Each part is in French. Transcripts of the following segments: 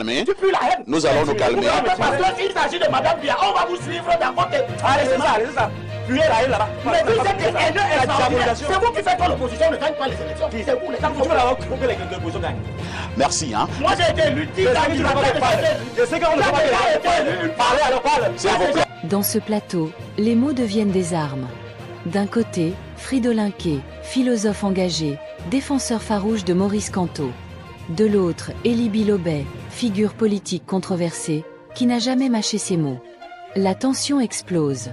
Depuis la haine. Nous allons nous calmer. Parce qu'il s'agit de Madame Bia, on va vous suivre dans votre... Allez, c'est ça. Fuyez la haine là-bas. Mais vous êtes des haineux extraordinaires. C'est vous qui faites que l'opposition ne gagne pas les élections. C'est vous les gens qui l'opposition gagne. Merci, hein. Moi j'ai été élu 10 ans. Je sais qu'on ne peut pas été élu. Parlez, alors parle. Dans ce plateau, les mots deviennent des armes. D'un côté, Fridolin Qué, philosophe engagé, défenseur farouche de Maurice Kamto. De l'autre, Élie Bilobet, figure politique controversée, qui n'a jamais mâché ses mots. La tension explose.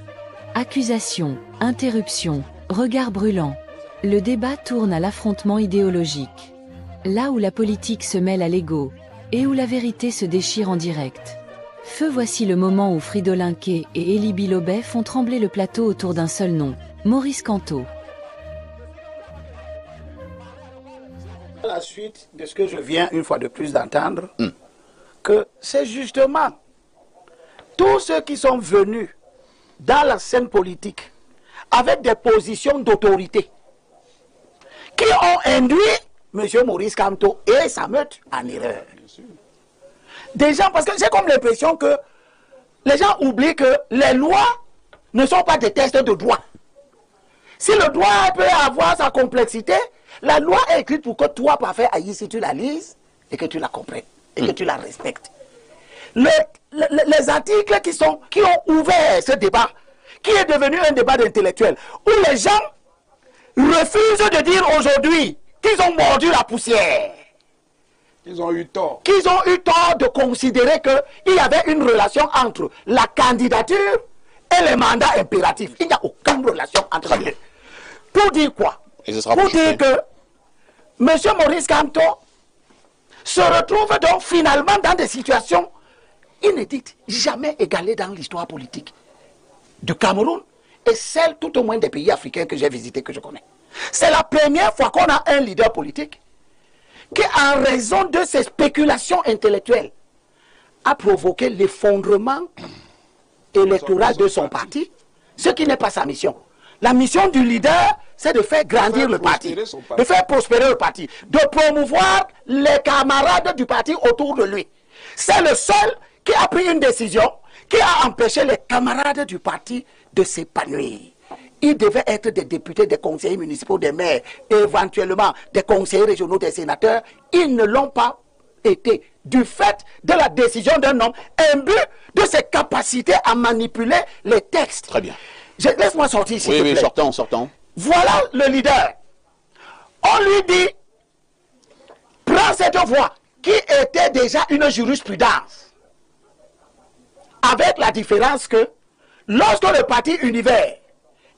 Accusations, interruptions, regards brûlants. Le débat tourne à l'affrontement idéologique. Là où la politique se mêle à l'ego, et où la vérité se déchire en direct. Voici le moment où Fridolin Qué et Élie Bilobet font trembler le plateau autour d'un seul nom, Maurice Kamto. À la suite de ce que je viens une fois de plus d'entendre, que c'est justement tous ceux qui sont venus dans la scène politique avec des positions d'autorité qui ont induit M. Maurice Kamto et sa meute en erreur. Des gens, parce que j'ai comme l'impression que les gens oublient que les lois ne sont pas des tests de droit. Si le droit peut avoir sa complexité, la loi est écrite pour que toi, parfait, si tu la lises et que tu la comprennes et que tu la respectes. Les articles qui ont ouvert ce débat, qui est devenu un débat d'intellectuels, où les gens refusent de dire aujourd'hui qu'ils ont mordu la poussière. Ils ont eu tort. Qu'ils ont eu tort de considérer qu'il y avait une relation entre la candidature et les mandats impératifs. Il n'y a aucune relation entre les deux. Pour dire quoi? Pour dire que M. Maurice Kamto se retrouve donc finalement dans des situations inédites, jamais égalées dans l'histoire politique du Cameroun et celle tout au moins des pays africains que j'ai visités, que je connais. C'est la première fois qu'on a un leader politique qui, en raison de ses spéculations intellectuelles, a provoqué l'effondrement électoral de son parti, ce qui n'est pas sa mission. La mission du leader, c'est de faire grandir le parti, de faire prospérer le parti, de promouvoir les camarades du parti autour de lui. C'est le seul qui a pris une décision qui a empêché les camarades du parti de s'épanouir. Ils devaient être des députés, des conseillers municipaux, des maires, éventuellement des conseillers régionaux, des sénateurs. Ils ne l'ont pas été du fait de la décision d'un homme imbu de ses capacités à manipuler les textes. Très bien. Laisse-moi sortir ici. Oui, sortons. Voilà le leader. On lui dit, prends cette voie qui était déjà une jurisprudence. Avec la différence que lorsque le parti Univers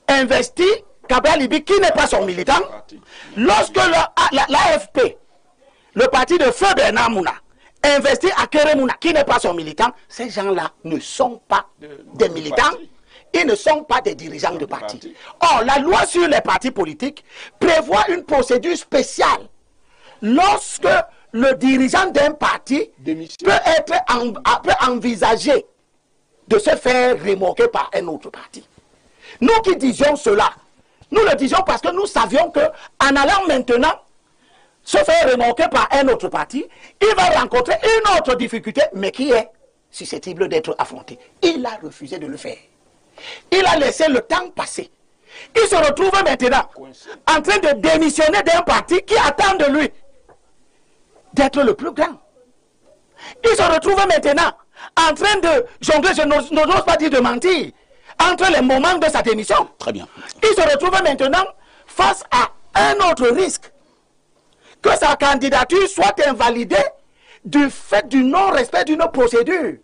investit Kabila Libi, qui n'est pas son militant, lorsque l'AFP, le parti de Feu Bernard Mouna, investit Akere Mouna, qui n'est pas son militant, ces gens-là ne sont pas des militants. Ils ne sont pas des dirigeants de parti. Or, la loi sur les partis politiques prévoit une procédure spéciale. Lorsque le dirigeant d'un parti peut envisager de se faire remorquer par un autre parti. Nous qui disions cela, nous le disions parce que nous savions qu'en allant maintenant se faire remorquer par un autre parti, il va rencontrer une autre difficulté, mais qui est susceptible d'être affrontée. Il a refusé de le faire. Il a laissé le temps passer. Il se retrouve maintenant en train de démissionner d'un parti qui attend de lui d'être le plus grand. Il se retrouve maintenant en train de jongler, je n'ose pas dire de mentir, entre les moments de sa démission. Très bien. Il se retrouve maintenant face à un autre risque, que sa candidature soit invalidée du fait du non-respect d'une procédure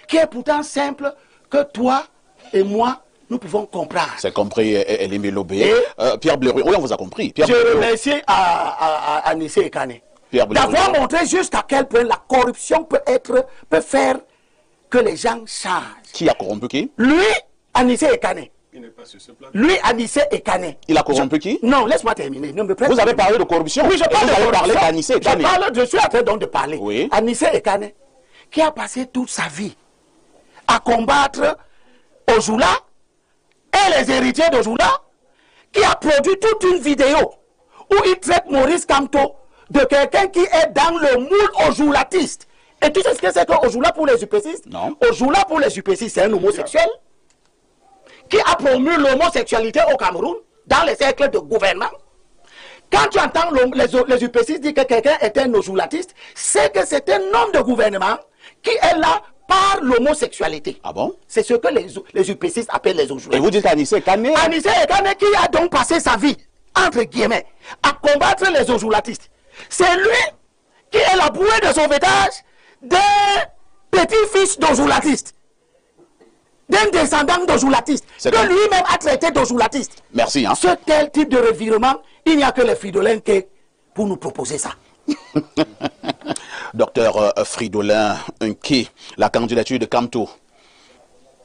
qui est pourtant simple, que toi et moi, nous pouvons comprendre. C'est compris, Élie Bilobet. Pierre Blaireau, oui, on vous a compris. Pierre je remercie à Anissé Ekane d'avoir montré jusqu'à quel point la corruption peut faire que les gens changent. Qui a corrompu qui? Lui, Anissé Ekane. Il n'est pas sur ce plan. Lui, Anissé Ekane. Il a corrompu qui? Non, laisse-moi terminer. Vous avez parlé de corruption? Oui, je parle de corruption. Vous avez parlé d'Anissé Ekane. Je suis en train donc de parler. Oui. Anissé Ekane, qui a passé toute sa vie à combattre Ojula et les héritiers d'Ojula, qui a produit toute une vidéo où il traite Maurice Kamto de quelqu'un qui est dans le moule ojulatiste Et tu sais ce que c'est qu'Ojula pour les UPCistes? Non. Ojula pour les UPCistes, c'est un homosexuel qui a promu l'homosexualité au Cameroun dans les cercles de gouvernement. Quand tu entends les UPCistes dire que quelqu'un est un ojulatiste, c'est que c'est un homme de gouvernement qui est là par l'homosexualité. Ah bon? C'est ce que les UPCistes appellent les ojulatistes. Et vous dites Anissé Kane? Anissé Kane qui a donc passé sa vie, entre guillemets, à combattre les ojulatistes. C'est lui qui est la bouée de sauvetage d'un petit-fils d'ojulatiste, d'un descendant d'ojulatiste, que lui-même a traité d'ojulatiste. Merci. Hein? Ce tel type de revirement, il n'y a que les Fridolin pour nous proposer ça. Docteur Fridolin Nké, la candidature de Kamto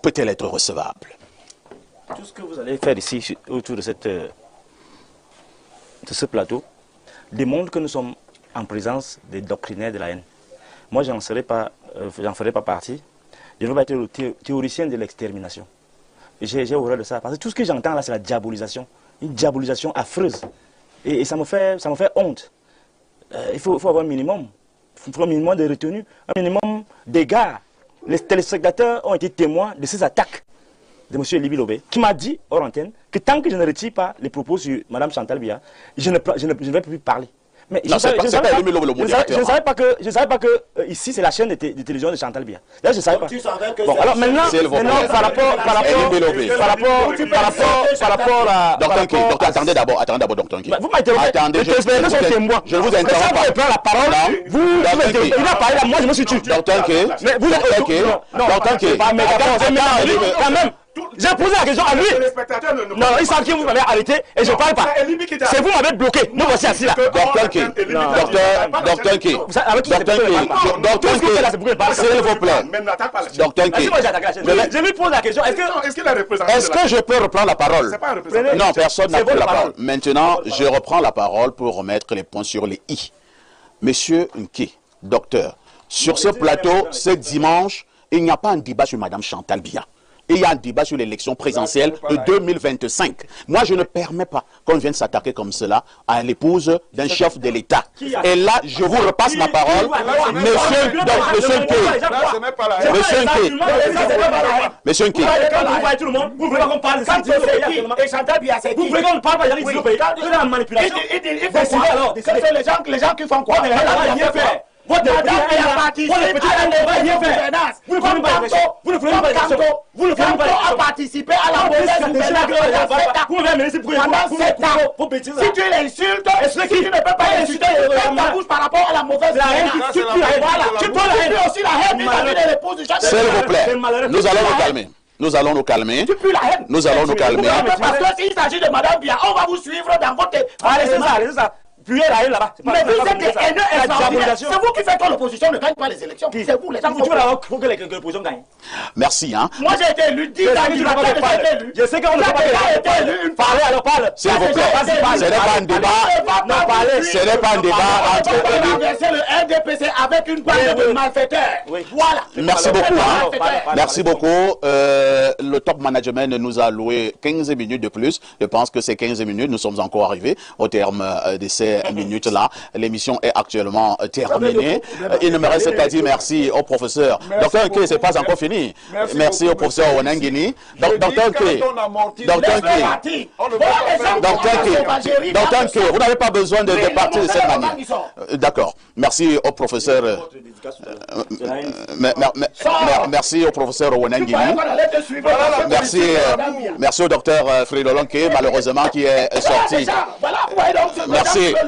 peut-elle être recevable? Tout ce que vous allez faire ici, autour de ce plateau, démontre que nous sommes en présence des doctrinaires de la haine. Moi, j'en ferai pas partie. Je ne veux pas être le théoricien de l'extermination. J'ai horreur de ça. Parce que tout ce que j'entends là, c'est la diabolisation. Une diabolisation affreuse. Et ça me fait honte. Il faut avoir un minimum. Il faut un minimum de retenue, un minimum d'égards. Les téléspectateurs ont été témoins de ces attaques de M. Elibi Lobé, qui m'a dit, hors antenne, que tant que je ne retire pas les propos sur Mme Chantal Biya, je ne vais plus parler. Mais je ne savais pas que ici c'est la chaîne de télévision de Chantal Biya. Là, je savais pas. Bon, alors maintenant par rapport à Docteur, attendez d'abord, Docteur. Vous m'interrompez. Je ne vous interromps pas. Vous prendre la parole. Il a parlé là, moi je me suis tué. Docteur. Mais vous êtes pas quand même. J'ai posé la question à lui. Non, il savent que vous m'avez arrêté et je ne parle pas. C'est vous qui m'avez bloqué. Nous voici assis là. Docteur K. S'il vous plaît. Docteur K. Je lui pose la question. Est-ce que je peux reprendre la parole? Non, personne n'a pris la parole. Maintenant, je reprends la parole pour remettre les points sur les i. Monsieur Nké, docteur, sur ce plateau, ce dimanche, il n'y a pas un débat sur Mme Chantal Biya. Et il y a un débat sur l'élection présidentielle de 2025. Moi, je ne permets pas qu'on vienne s'attaquer comme cela à l'épouse d'un chef de l'État. Et là, je vous repasse ma parole. Monsieur Nké. Vous voulez qu'on parle de ça? Vous voulez qu'on parle de la manipulation? Les gens qui font quoi? Votre madame a participé à la mauvaise gouvernance. Kamto a participé à la mauvaise gouvernance pendant 7 ans. Si tu l'insultes, si tu ne peux pas l'insulter, ferme ta bouche par rapport à la mauvaise gouvernance. Tu peux aussi la haine vis-à-vis de l'épouse du chef. S'il vous plaît, nous allons nous calmer. Nous allons nous calmer. Nous allons nous calmer. Parce que s'il s'agit de Madame Biya, on va vous suivre dans votre... Allez, c'est ça. Puis elle arrive là-bas. Mais vous êtes des haineux extraordinaires. C'est vous qui faites que l'opposition ne gagne pas les élections. C'est vous les gens. Faut que l'opposition gagne. Merci. Hein. Moi j'ai été élu 10 ans. Je sais qu'on ne peut pas été élu. Parlez, alors parle. S'il vous plaît. Ce n'est pas un débat. Ce n'est pas un débat entre le RDPC avec une bande de malfaiteurs. Voilà. Merci beaucoup. Merci beaucoup. Le top management nous a alloué 15 minutes de plus. Je pense que ces 15 minutes, nous sommes encore arrivés au terme de ces minutes-là. L'émission est actuellement terminée. Il ne me reste qu'à dire merci au professeur. Docteur Nké, ce n'est pas encore fini. Merci au professeur Onangini. Docteur Nké, vous n'avez pas besoin de partir de cette manière. D'accord. Merci au professeur. Merci au professeur Onangini. Merci au docteur Fridolin Nké, malheureusement, qui est sorti.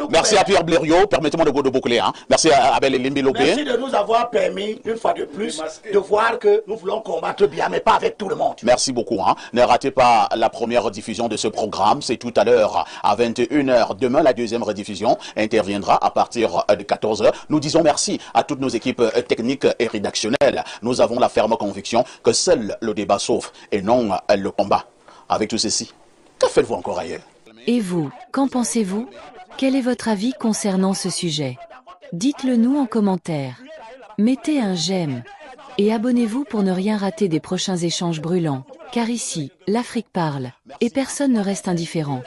Merci à Pierre Blériot. Permettez-moi de boucler. Hein. Merci à Abel Elimbi Lobé. Merci de nous avoir permis, une fois de plus, de voir que nous voulons combattre bien, mais pas avec tout le monde. Merci beaucoup. Hein. Ne ratez pas la première rediffusion de ce programme. C'est tout à l'heure à 21h. Demain, la deuxième rediffusion interviendra à partir de 14h. Nous disons merci à toutes nos équipes techniques et rédactionnelles. Nous avons la ferme conviction que seul le débat sauve et non le combat. Avec tout ceci, que faites-vous encore ailleurs? Et vous, qu'en pensez-vous? Quel est votre avis concernant ce sujet? Dites-le nous en commentaire. Mettez un j'aime. Et abonnez-vous pour ne rien rater des prochains échanges brûlants. Car ici, l'Afrique parle. Et personne ne reste indifférent.